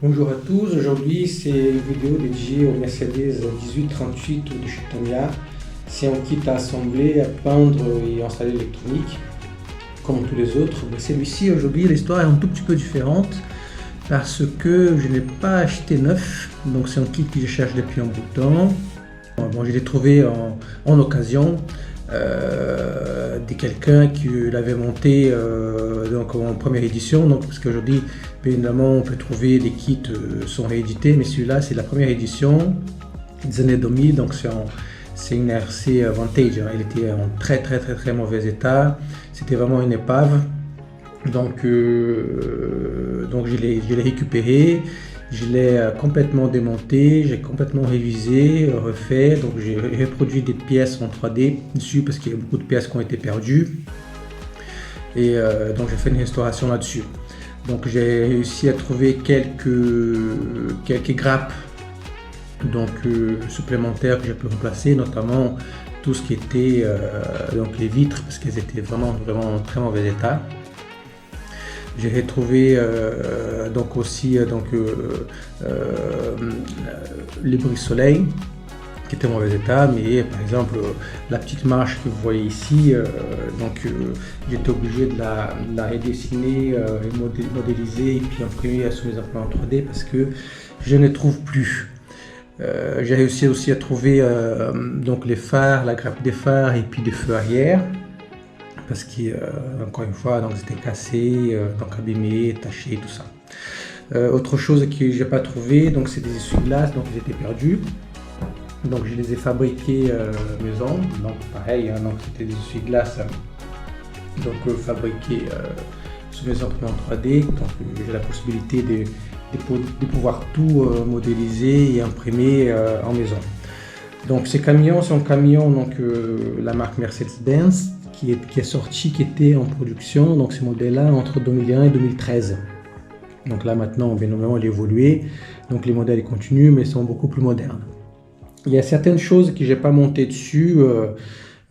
Bonjour à tous, aujourd'hui c'est une vidéo dédiée au Mercedes 1838 de chez Tamiya. C'est un kit à assembler, à peindre et installer l'électronique, comme tous les autres. Mais celui-ci aujourd'hui l'histoire est un tout petit peu différente parce que je n'ai pas acheté neuf, donc c'est un kit que je cherche depuis un bout de temps. Bon, je l'ai trouvé en occasion de quelqu'un qui l'avait monté donc en première édition, donc parce qu'aujourd'hui évidemment on peut trouver des kits sont réédités, mais celui-là c'est la première édition des années 2000, donc c'est une RC Vantage, hein. Il était en très mauvais état, c'était vraiment une épave, donc je l'ai récupéré. Je l'ai complètement démonté, j'ai complètement révisé, refait, donc j'ai reproduit des pièces en 3D dessus parce qu'il y a beaucoup de pièces qui ont été perdues. Et donc j'ai fait une restauration là-dessus. Donc j'ai réussi à trouver quelques grappes donc, supplémentaires que j'ai pu remplacer, notamment tout ce qui était donc les vitres parce qu'elles étaient vraiment en très mauvais état. J'ai retrouvé donc aussi les brise-soleil qui étaient en mauvais état, mais par exemple la petite marche que vous voyez ici, j'étais obligé de la redessiner, modéliser et puis imprimer sur mes imprimantes 3D parce que je ne trouve plus. J'ai réussi aussi à trouver donc les phares, la grappe des phares et puis des feux arrière. Parce qu'encore une fois, donc c'était cassé, donc abîmé, taché, tout ça. Autre chose que j'ai pas trouvé, donc c'est des essuie-glaces, donc ils étaient perdus. Donc je les ai fabriqués maison, donc pareil, hein, donc c'était des essuie-glaces fabriqués sous mes imprimantes 3D. Donc j'ai la possibilité de pouvoir tout modéliser et imprimer en maison. Donc ces camions sont camions donc la marque Mercedes-Benz. Qui est sorti, qui était en production, donc ces modèles-là entre 2001 et 2013. Donc là maintenant, bien évidemment, il a évolué, donc les modèles continuent, mais sont beaucoup plus modernes. Il y a certaines choses que j'ai pas montées dessus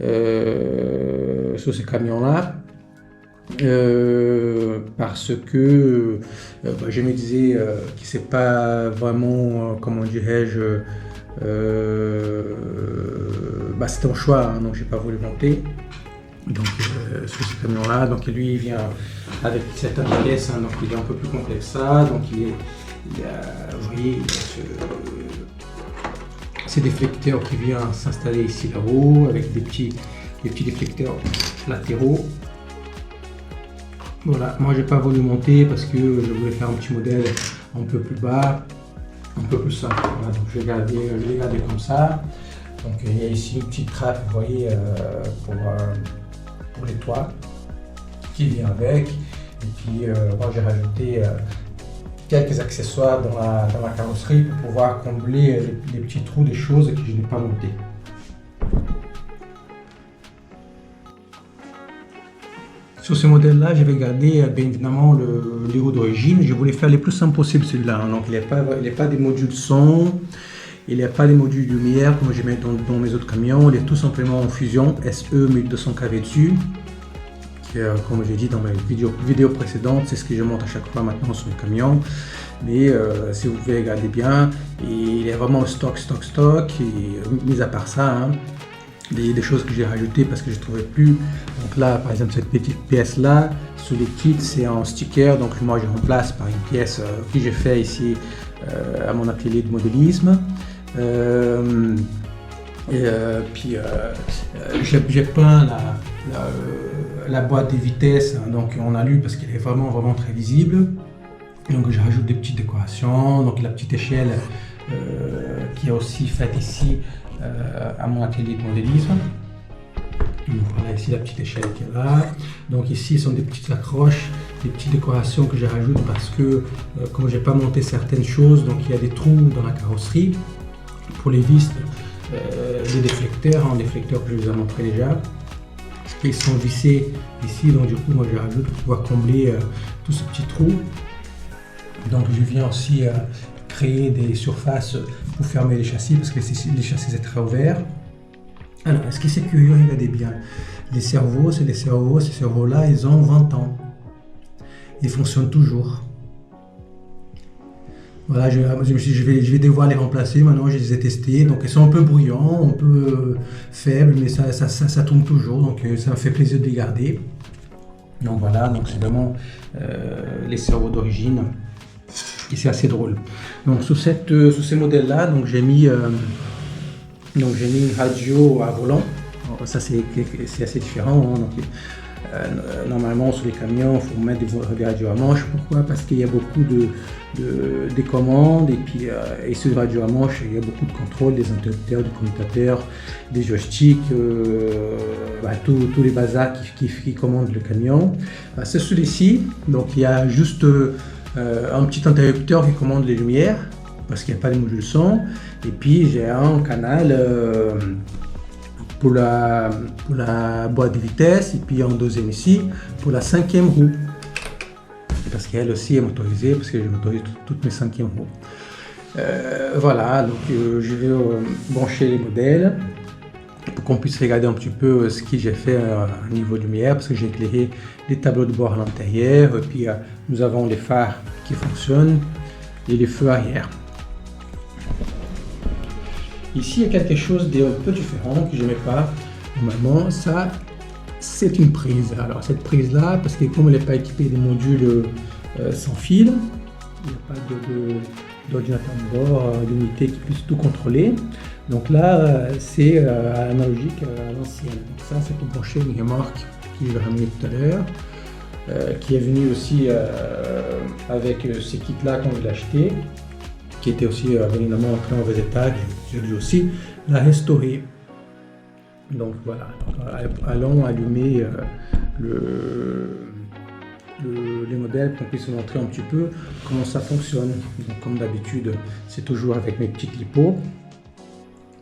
sur ces camions-là, parce que je me disais que c'est pas vraiment, comment dirais-je, c'était un choix, hein, donc j'ai pas voulu monter. Donc sur ce camion là, donc lui il vient avec certaines pièces, hein, donc il est un peu plus complexe que ça, donc vous voyez, il y a ces déflecteurs qui viennent s'installer ici là-haut avec des petits déflecteurs latéraux. Voilà, moi j'ai pas voulu monter parce que je voulais faire un petit modèle un peu plus bas, un peu plus simple. Voilà, donc je l'ai gardé comme ça. Donc il y a ici une petite trappe, vous voyez, pour les toits qui vient avec, et puis moi j'ai rajouté quelques accessoires dans la carrosserie pour pouvoir combler les petits trous des choses que je n'ai pas montées. Sur ce modèle là, je vais garder bien évidemment les roues d'origine. Je voulais faire les plus simples possible celui-là, hein. Donc il n'y a pas des modules son. Il n'y a pas les modules de lumière comme je mets dans mes autres camions. Il est tout simplement en fusion SE 1200 kV dessus. Qui, comme j'ai dit dans mes vidéos précédentes, c'est ce que je monte à chaque fois maintenant sur le camion. Mais si vous pouvez regarder bien, il est vraiment stock. Et mis à part ça, hein, des choses que j'ai rajoutées parce que je ne trouvais plus. Donc là, par exemple, cette petite pièce là, sous les kits, c'est en sticker. Donc moi, je remplace par une pièce que j'ai fait ici à mon atelier de modélisme. J'ai peint la boîte des vitesses, hein, donc en alu parce qu'elle est vraiment très visible. Donc je rajoute des petites décorations, donc la petite échelle qui est aussi faite ici à mon atelier de modélisme. Donc voilà ici la petite échelle qui est là. Donc ici sont des petites accroches, des petites décorations que je rajoute parce que comme j'ai pas monté certaines choses, donc il y a des trous dans la carrosserie. Pour les vis, des déflecteurs, un déflecteur que je vous ai montré déjà, ils sont vissés ici, donc du coup moi je rajoute pour pouvoir combler tous ces petits trous. Donc je viens aussi créer des surfaces pour fermer les châssis parce que les châssis sont très ouverts. Alors, est-ce que c'est curieux? Regardez bien, les cerveaux, ces cerveaux-là, ils ont 20 ans, ils fonctionnent toujours. Voilà, je me suis dit, je vais devoir les remplacer. Maintenant, je les ai testés. Donc, ils sont un peu bruyants, un peu faibles, mais ça tourne toujours. Donc, ça me fait plaisir de les garder. Donc, voilà, donc c'est vraiment les cerveaux d'origine. Et c'est assez drôle. Donc, sur ces modèles-là, donc j'ai mis une radio à volant. Alors, ça, c'est assez différent. Hein. Donc, normalement, sur les camions, il faut mettre des radios à manche. Pourquoi? Parce qu'il y a beaucoup des commandes et puis sur les radios à manche, il y a beaucoup de contrôle, des interrupteurs, des commutateurs, des joysticks, tous les bazars qui commandent le camion. C'est celui-ci. Donc, il y a juste un petit interrupteur qui commande les lumières parce qu'il n'y a pas de module son. Et puis, j'ai un canal pour la boîte de vitesse et puis en deuxième ici pour la 5e roue parce qu'elle aussi est motorisée parce que je motorise toutes mes 5e roues. Voilà, donc je vais brancher les modèles pour qu'on puisse regarder un petit peu ce que j'ai fait au niveau lumière parce que j'ai éclairé les tableaux de bord à l'intérieur et puis nous avons les phares qui fonctionnent et les feux arrière. Ici, il y a quelque chose d'un peu différent que je n'aimais pas. Normalement, ça, c'est une prise. Alors, cette prise-là, parce que comme elle n'est pas équipée des modules sans fil, il n'y a pas d'ordinateur de bord, d'unité qui puisse tout contrôler. Donc là, c'est analogique à l'ancienne. Donc ça, c'est pour brancher une remorque que je vais ramener tout à l'heure, qui est venue aussi avec ce kit-là qu'on vient d'acheter, qui était aussi évidemment en très mauvais état, j'ai dû aussi la restaurer. Donc voilà, allons allumer les modèles pour qu'on puisse montrer un petit peu comment ça fonctionne. Donc, comme d'habitude, c'est toujours avec mes petites lipos,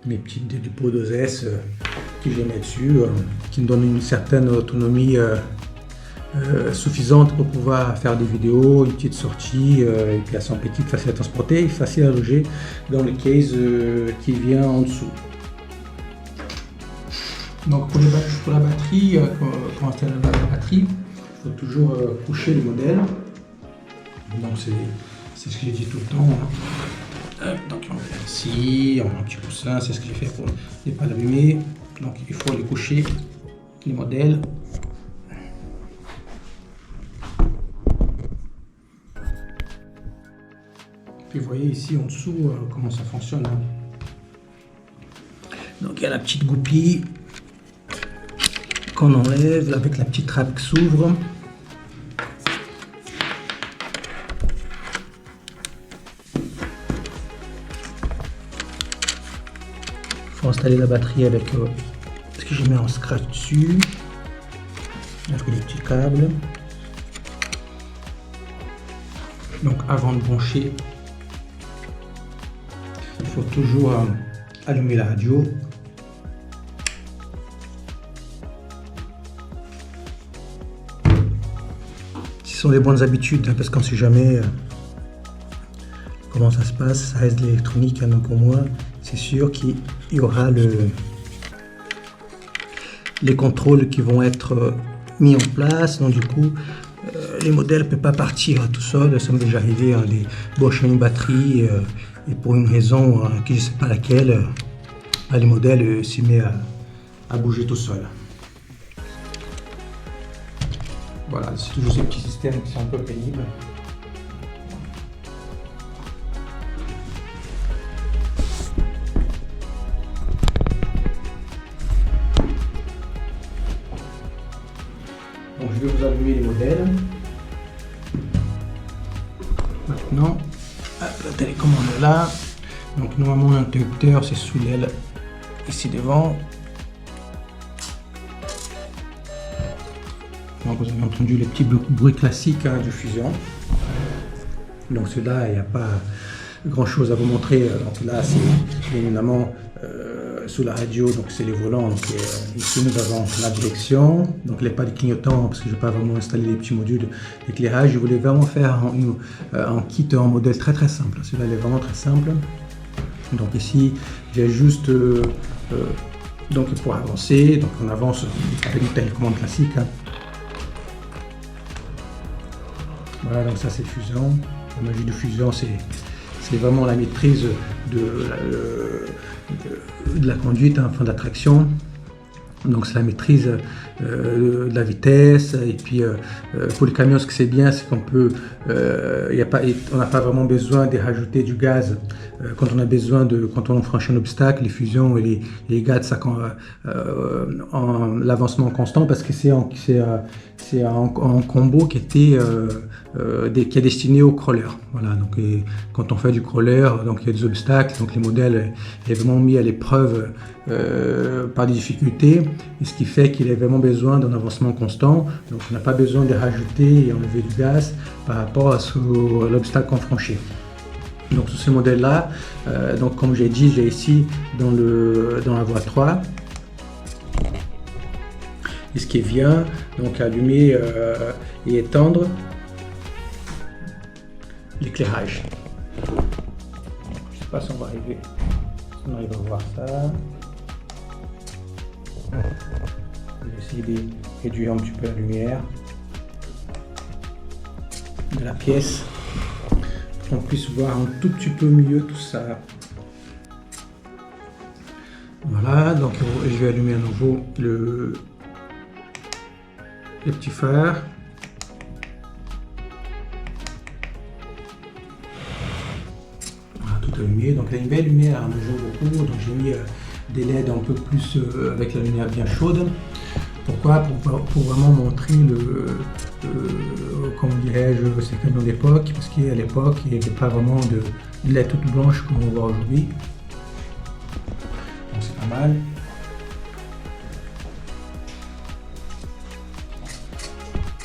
mes petites lipos 2S que je mets dessus, qui me donnent une certaine autonomie suffisante pour pouvoir faire des vidéos, une petite sortie, et puis elles sont petites, faciles à transporter et faciles à loger dans le case qui vient en dessous. Donc pour la batterie, pour installer la batterie, il faut toujours coucher le modèle. Donc c'est ce que j'ai dit tout le temps. Donc on va faire ici, on a un petit coussin, c'est ce que j'ai fait pour ne pas l'abîmer. Donc il faut les coucher, les modèles. Puis vous voyez ici en dessous comment ça fonctionne. Donc il y a la petite goupille qu'on enlève avec la petite trappe qui s'ouvre. Il faut installer la batterie avec ce que j'ai mis en scratch dessus, avec les petits câbles. Donc avant de brancher, il faut toujours allumer la radio. Ce sont les bonnes habitudes, parce qu'on ne sait jamais comment ça se passe. Ça reste de l'électronique, donc au moins c'est sûr qu'il y aura les contrôles qui vont être mis en place. Donc du coup, les modèles ne peuvent pas partir tout seuls. Ça m'est déjà arrivé de brancher une batterie et pour une raison que je ne sais pas laquelle, les modèles s'y mettent à bouger tout seul. Voilà, c'est toujours ces petits systèmes qui sont un peu pénibles. Donc je vais vous allumer les modèles. Maintenant, la télécommande est là. Donc normalement l'interrupteur c'est sous l'aile ici devant. Donc vous avez entendu les petits bruits classiques du fusion. Donc celui-là, il n'y a pas grand chose à vous montrer. Donc là c'est bien évidemment sous la radio, donc c'est les volants. Donc ici nous avons la direction, donc il n'y a pas de clignotant parce que je ne vais pas vraiment installer les petits modules d'éclairage. Je voulais vraiment faire un kit en modèle très simple. Celui-là il est vraiment très simple. Donc ici j'ai juste donc pour avancer, donc on avance avec une télécommande classique. Voilà, donc ça c'est fusion. La magie de fusion, c'est c'est vraiment la maîtrise de la conduite, enfin d'attraction. Donc c'est la maîtrise de la vitesse. Et puis pour le camion, ce que c'est bien, c'est qu'on peut, on n'a pas vraiment besoin de rajouter du gaz quand on a besoin quand on franchit un obstacle, les fusions et les gaz, ça en l'avancement constant, parce que c'est un combo qui est destiné au crawler. Voilà, donc quand on fait du crawler, donc il y a des obstacles, donc les modèles est vraiment mis à l'épreuve par des difficultés, et ce qui fait qu'il a vraiment besoin d'un avancement constant. Donc on n'a pas besoin de rajouter et enlever du gaz par rapport à l'obstacle qu'on franchit. Donc sur ce modèle là, donc comme j'ai dit, j'ai ici dans la voie 3, et ce qui vient donc allumer et éteindre l'éclairage. Je ne sais pas si on va arriver, si on arrive à voir ça. Je vais essayer de réduire un petit peu la lumière de la pièce pour qu'on puisse voir un tout petit peu mieux tout ça. Voilà, donc je vais allumer à nouveau le petit phare. Voilà, tout allumé. Donc il y a une belle lumière, on joue beaucoup, donc j'ai mis des LED un peu plus avec la lumière bien chaude. Pourquoi? Pour vraiment montrer comment dirais-je, ces camions d'époque, parce qu'à l'époque il n'y avait pas vraiment de LED toute blanche comme on voit aujourd'hui. Donc c'est pas mal.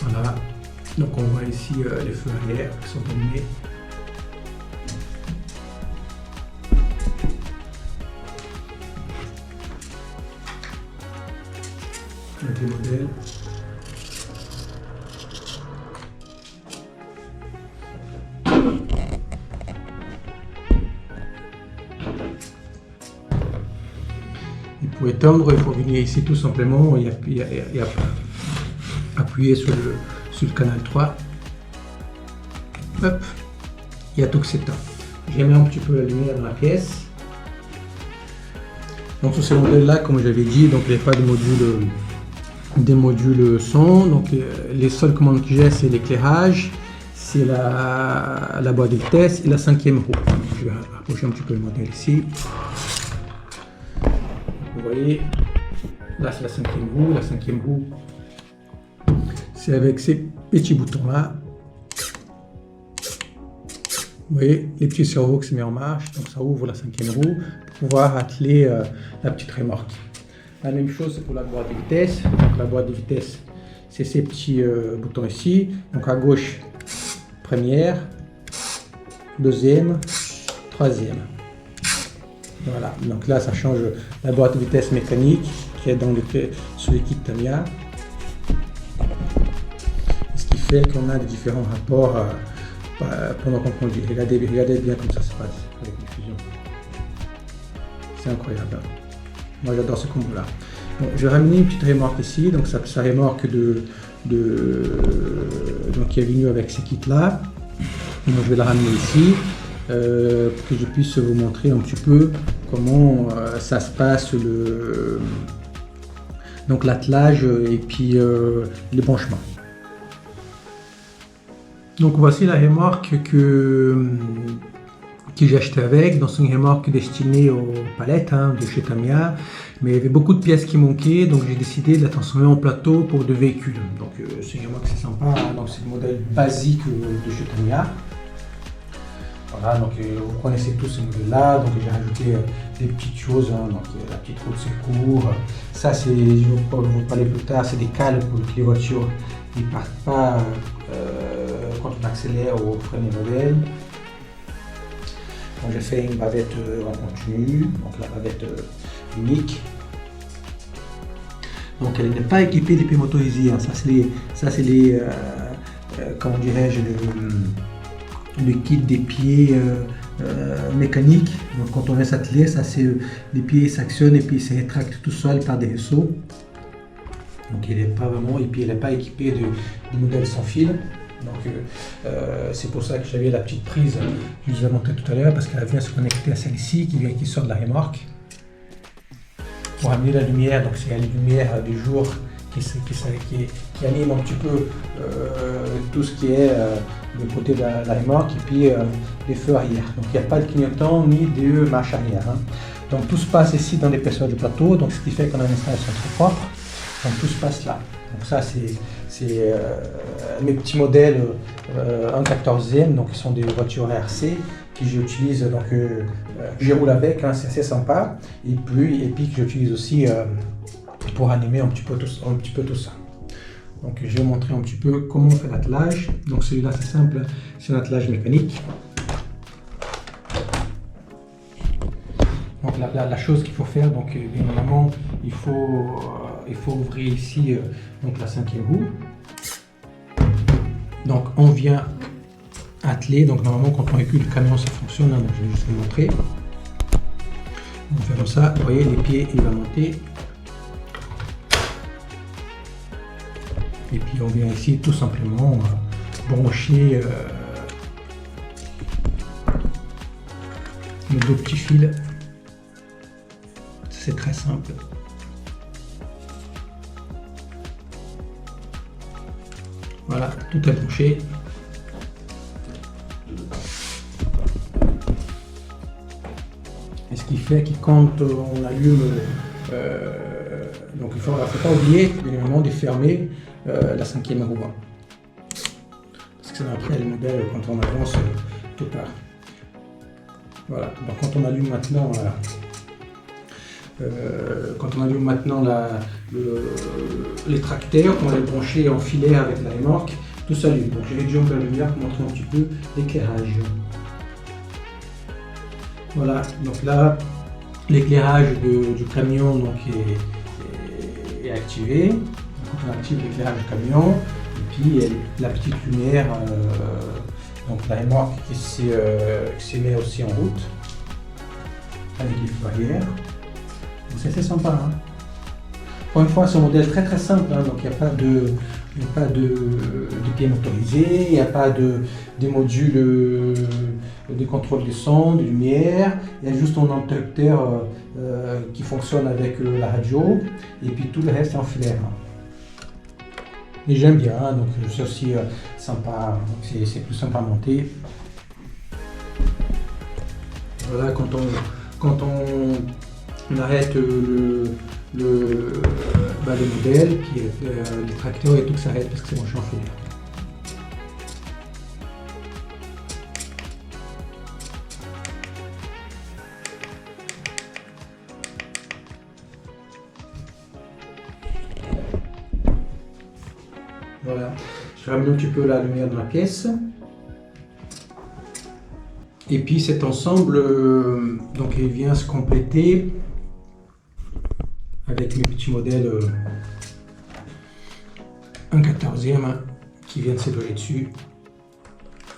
Voilà, donc on voit ici les feux arrière qui sont allumés. Avec les modèles. Et pour éteindre, il faut venir ici tout simplement et appuyer sur le canal 3. Hop, il y a tout que s'éteint. J'ai mis un petit peu la lumière dans la pièce. Donc sur ce modèle là, comme j'avais dit, donc il n'y a pas de des modules son. Donc les seules commandes que j'ai, c'est l'éclairage, c'est la boîte de vitesse et la 5e roue. Je vais rapprocher un petit peu le modèle ici. Vous voyez, là c'est la 5e roue. La 5e roue, c'est avec ces petits boutons là. Vous voyez les petits cerveaux qui se mettent en marche, donc ça ouvre la 5e roue pour pouvoir atteler la petite remorque. La même chose pour la boîte de vitesse. Donc la boîte de vitesse, c'est ces petits boutons ici. Donc à gauche, première, deuxième, troisième. Voilà, donc là ça change la boîte de vitesse mécanique qui est sur le kit Tamiya. Ce qui fait qu'on a des différents rapports pendant qu'on conduit. Regardez bien comme ça se passe avec les fusions. C'est incroyable. Moi j'adore ce combo là. Bon, je vais ramener une petite remorque ici, donc sa remorque donc qui est venue avec ces kits là. Donc je vais la ramener ici pour que je puisse vous montrer un petit peu comment ça se passe, donc l'attelage et puis les branchements. Donc voici la remorque que j'ai acheté avec. Donc c'est une remorque destinée aux palettes de chez Tamiya, mais il y avait beaucoup de pièces qui manquaient, donc j'ai décidé de la transformer en plateau pour 2 véhicules. Donc c'est une remorque, c'est sympa, donc c'est le modèle basique de chez Tamiya. Voilà, donc vous connaissez tous ce modèle là, donc j'ai rajouté des petites choses, donc la petite roue de secours, ça c'est, je vais vous parler plus tard, c'est des cales pour que les voitures ne partent pas quand on accélère ou au premier modèle. Donc j'ai fait une bavette en continu, donc la bavette unique. Donc elle n'est pas équipée d'épées motorisées, ça c'est les comment dirais-je, le kit des pieds mécaniques. Donc quand on laisse atteler, ça c'est les pieds s'actionnent et puis ils se rétractent tout seul par des vaisseaux. Donc il n'est pas vraiment, et puis il n'est pas équipé de modèle sans fil. Donc c'est pour ça que j'avais la petite prise que je vous ai montré tout à l'heure, parce qu'elle vient se connecter à celle-ci qui sort de la remorque pour amener la lumière. Donc c'est la lumière du jour qui anime un petit peu tout ce qui est le côté de la remorque et puis les feux arrière. Donc il n'y a pas de clignotant ni de marche arrière. Hein. Donc tout se passe ici dans l'épaisseur du plateau, donc ce qui fait qu'on a une installation très propre. Donc tout se passe là. Donc ça c'est mes petits modèles 1/14e, donc qui sont des voitures RC que j'utilise, donc que je roule avec, hein, c'est assez sympa. Et puis que j'utilise aussi pour animer un petit peu tout ça. Donc je vais vous montrer un petit peu comment on fait l'attelage. Donc celui-là c'est simple, c'est un attelage mécanique. Donc la chose qu'il faut faire, donc bien évidemment, il faut ouvrir ici donc la 5e roue. Donc on vient atteler, donc normalement quand on recule le camion ça fonctionne, hein, donc je vais juste vous montrer. On fait comme ça, vous voyez les pieds il va monter. Et puis on vient ici tout simplement brancher nos deux petits fils. C'est très simple. Voilà, tout est branché. Et ce qui fait que quand on allume, donc il ne faut pas oublier évidemment de fermer la 5e roue. Parce que c'est après le modèle, quand on avance, tout part. Voilà, donc quand on allume maintenant les tracteurs, on va les brancher en filaire avec la remorque, tout s'allume. Donc je vais déjà ouvrir la lumière pour montrer un petit peu l'éclairage. Voilà, donc là l'éclairage du camion donc, est activé. Donc, on active l'éclairage du camion et puis la petite lumière, donc la remorque qui se met aussi en route avec les feux arrière. C'est assez sympa. Hein. Encore une fois, c'est un modèle très très simple, hein, donc il n'y a pas de pieds motorisés, il n'y a pas de modules de contrôle du son, de lumière, il y a juste un interrupteur qui fonctionne avec la radio, et puis tout le reste est en filaire. Et j'aime bien, hein, donc c'est aussi sympa, c'est plus sympa à monter. Voilà, quand on arrête le modèle, puis les tracteurs et tout s'arrête parce que c'est branché en filaire. Voilà, je ramène un petit peu la lumière dans la pièce. Et puis cet ensemble, donc il vient se compléter avec mes petits modèles 1/14e qui viennent se loger dessus.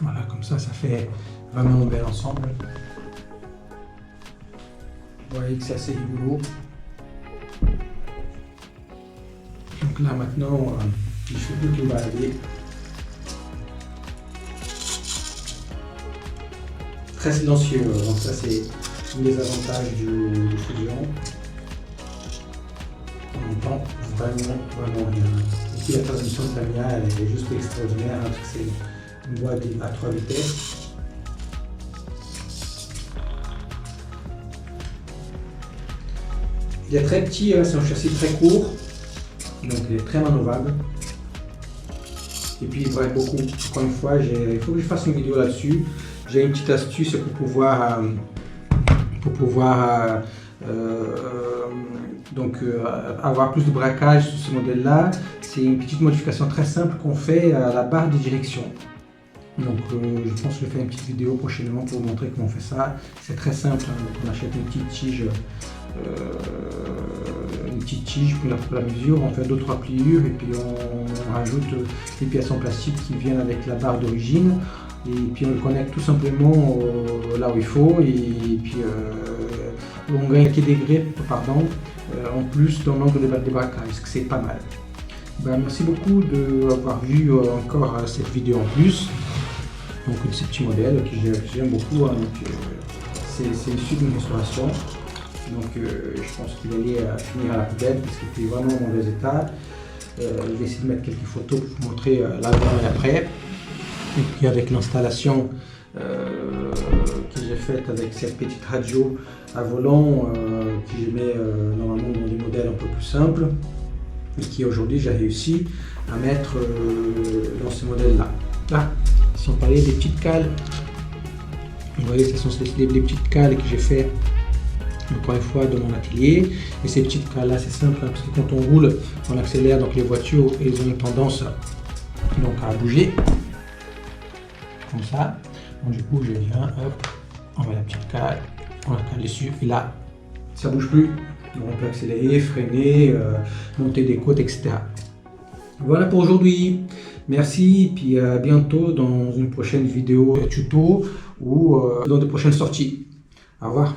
Voilà, comme ça fait vraiment un bel ensemble. Vous voyez que c'est assez rigolo. Donc là maintenant, je fais plus que le balader. Très silencieux, donc ça c'est tous les avantages du Fusion. On entend vraiment rien. Et puis la transmission de Tamiya elle est juste extraordinaire, hein, parce que c'est une boîte à 3 vitesses. Il est très petit, c'est un châssis très court, donc il est très manœuvrable. Et puis il braque beaucoup. Encore une fois, il faut que je fasse une vidéo là-dessus. J'ai une petite astuce pour pouvoir avoir plus de braquage sur ce modèle-là. C'est une petite modification très simple qu'on fait à la barre de direction. Donc je pense que je vais faire une petite vidéo prochainement pour vous montrer comment on fait ça. C'est très simple, hein. Donc, on achète une petite tige pour la mesure, on fait 2-3 pliures et puis on rajoute les pièces en plastique qui viennent avec la barre d'origine. Et puis on le connecte tout simplement là où il faut et puis on gagne quelques degrés en plus dans l'angle de débraquage, ce que c'est pas mal. Merci beaucoup d'avoir vu encore cette vidéo en plus. Donc ce petit modèle que j'aime beaucoup. Hein, c'est issu d'une restauration. Donc je pense qu'il allait finir à la poubelle parce qu'il était vraiment en mauvais état. Je vais essayer de mettre quelques photos pour vous montrer l'avant et après. Et puis avec l'installation que j'ai faite avec cette petite radio à volant que je mets normalement dans des modèles un peu plus simples et qui aujourd'hui j'ai réussi à mettre dans ce modèle là. Là, si on parlait des petites cales, vous voyez, ce sont les petites cales que j'ai fait encore une fois dans mon atelier. Et ces petites cales là, c'est simple hein, parce que quand on roule, on accélère, donc les voitures elles ont une tendance donc à bouger comme ça. Donc, du coup je viens, hop, on met la petite cale, on la cale dessus et là ça bouge plus. Donc on peut accélérer, freiner, monter des côtes, etc. Voilà pour aujourd'hui. Merci, puis à bientôt dans une prochaine vidéo tuto ou dans de prochaines sorties. Au revoir.